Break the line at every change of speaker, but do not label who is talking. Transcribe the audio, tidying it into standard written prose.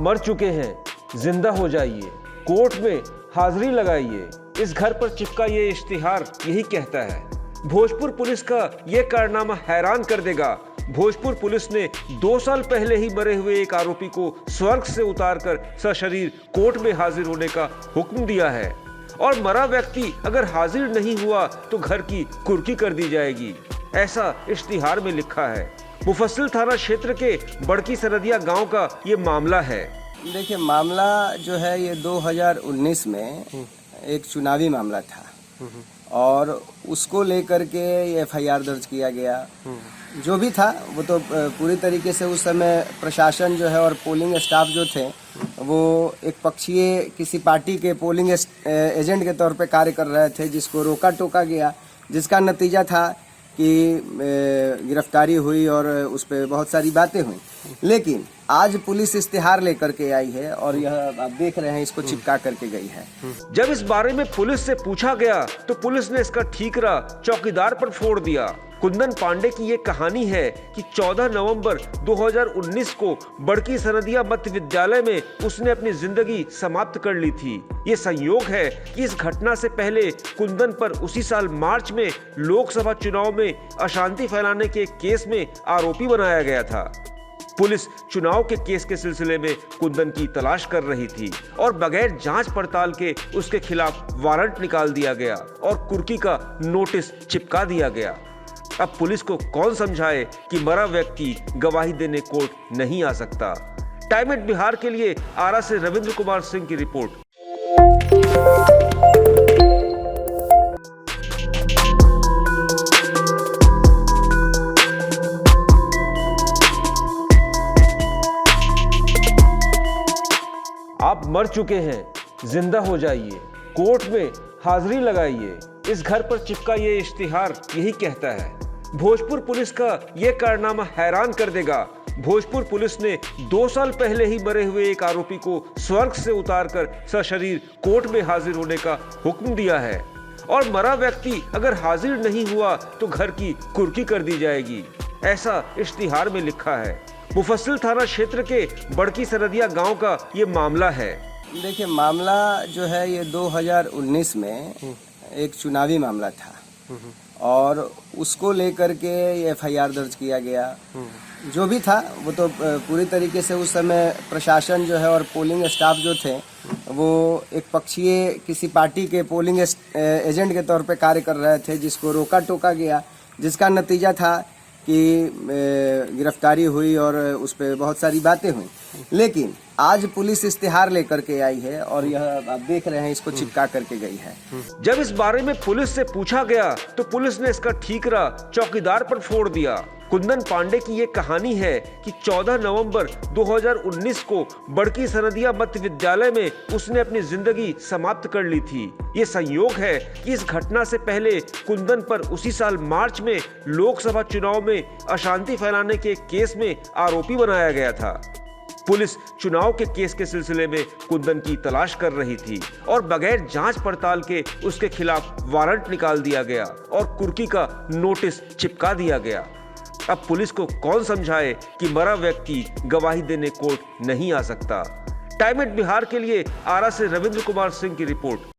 मर चुके हैं, जिंदा हो जाइए, कोर्ट में हाजिरी लगाइए, इस घर पर चिपका ये इश्तिहार यही कहता है। भोजपुर पुलिस का ये कारनामा हैरान कर देगा। भोजपुर पुलिस ने 2 साल पहले ही मरे हुए एक आरोपी को स्वर्ग से उतारकर सशरीर कोर्ट में हाजिर होने का हुक्म दिया है और मरा व्यक्ति अगर हाजिर नहीं हुआ तो घर की कुर्की कर दी जाएगी, ऐसा इश्तिहार में लिखा है। मुफस्सिल थाना क्षेत्र के बड़की सरदिया गांव का ये मामला है।
देखिए, मामला जो है ये 2019 में एक चुनावी मामला था और उसको लेकर के ये FIR दर्ज किया गया। जो भी था वो तो पूरी तरीके से उस समय प्रशासन जो है और पोलिंग स्टाफ जो थे वो एक पक्षीय किसी पार्टी के पोलिंग एजेंट के तौर पे कार्य कर रहे थे, जिसको रोका टोका गया, जिसका नतीजा था कि गिरफ्तारी हुई और उस पर बहुत सारी बातें हुई। लेकिन आज पुलिस इश्तिहार लेकर के आई है और यह आप देख रहे हैं, इसको चिपका करके गई है।
जब इस बारे में पुलिस से पूछा गया तो पुलिस ने इसका ठीकरा चौकीदार पर फोड़ दिया। कुंदन पांडे की ये कहानी है कि 14 नवंबर 2019 को बड़की सरदिया मध्य विद्यालय में उसने अपनी जिंदगी समाप्त कर ली थी। ये संयोग है कि इस घटना से पहले कुंदन पर उसी साल मार्च में लोकसभा चुनाव में अशांति फैलाने के एक केस में आरोपी बनाया गया था। पुलिस चुनाव के केस के सिलसिले में कुंदन की तलाश कर रही थी और बगैर जांच पड़ताल के उसके खिलाफ वारंट निकाल दिया गया और कुर्की का नोटिस चिपका दिया गया। अब पुलिस को कौन समझाए कि मरा व्यक्ति गवाही देने कोर्ट नहीं आ सकता। टाइम एट बिहार के लिए आरा से रविंद्र कुमार सिंह की रिपोर्ट। आप मर चुके हैं, जिंदा हो जाइए, कोर्ट में हाजिरी लगाइए, इस घर पर चिपका ये इश्तिहार यही कहता है। भोजपुर पुलिस का ये कारनामा हैरान कर देगा। भोजपुर पुलिस ने 2 साल पहले ही मरे हुए एक आरोपी को स्वर्ग से उतारकर सशरीर कोर्ट में हाजिर होने का हुक्म दिया है और मरा व्यक्ति अगर हाजिर नहीं हुआ तो घर की कुर्की कर दी जाएगी, ऐसा इश्तिहार में लिखा है। मुफस्सिल थाना क्षेत्र के बड़की सरदिया गांव का ये मामला है।
देखिए, मामला जो है ये 2019 में एक चुनावी मामला था और उसको लेकर के ये FIR दर्ज किया गया। जो भी था वो तो पूरी तरीके से उस समय प्रशासन जो है और पोलिंग स्टाफ जो थे वो एक पक्षीय किसी पार्टी के पोलिंग एजेंट के तौर पे कार्य कर रहे थे, जिसको रोका टोका गया, जिसका नतीजा था कि गिरफ्तारी हुई और उस पर बहुत सारी बातें हुई। लेकिन आज पुलिस इश्तिहार लेकर के आई है और यह आप देख रहे हैं, इसको चिपका करके गई है।
जब इस बारे में पुलिस से पूछा गया तो पुलिस ने इसका ठीकरा चौकीदार पर फोड़ दिया। कुंदन पांडे की ये कहानी है कि 14 नवंबर 2019 को बड़की सरदिया मध्य विद्यालय में उसने अपनी जिंदगी समाप्त कर ली थी। ये संयोग है कि इस घटना से पहले कुंदन पर उसी साल मार्च में लोकसभा चुनाव में अशांति फैलाने के एक केस में आरोपी बनाया गया था। पुलिस चुनाव के केस के सिलसिले में कुंदन की तलाश कर रही थी और बगैर जांच पड़ताल के उसके खिलाफ वारंट निकाल दिया गया और कुर्की का नोटिस चिपका दिया गया। अब पुलिस को कौन समझाए कि मरा व्यक्ति गवाही देने कोर्ट नहीं आ सकता। टाइम एट बिहार के लिए आरा से रविंद्र कुमार सिंह की रिपोर्ट।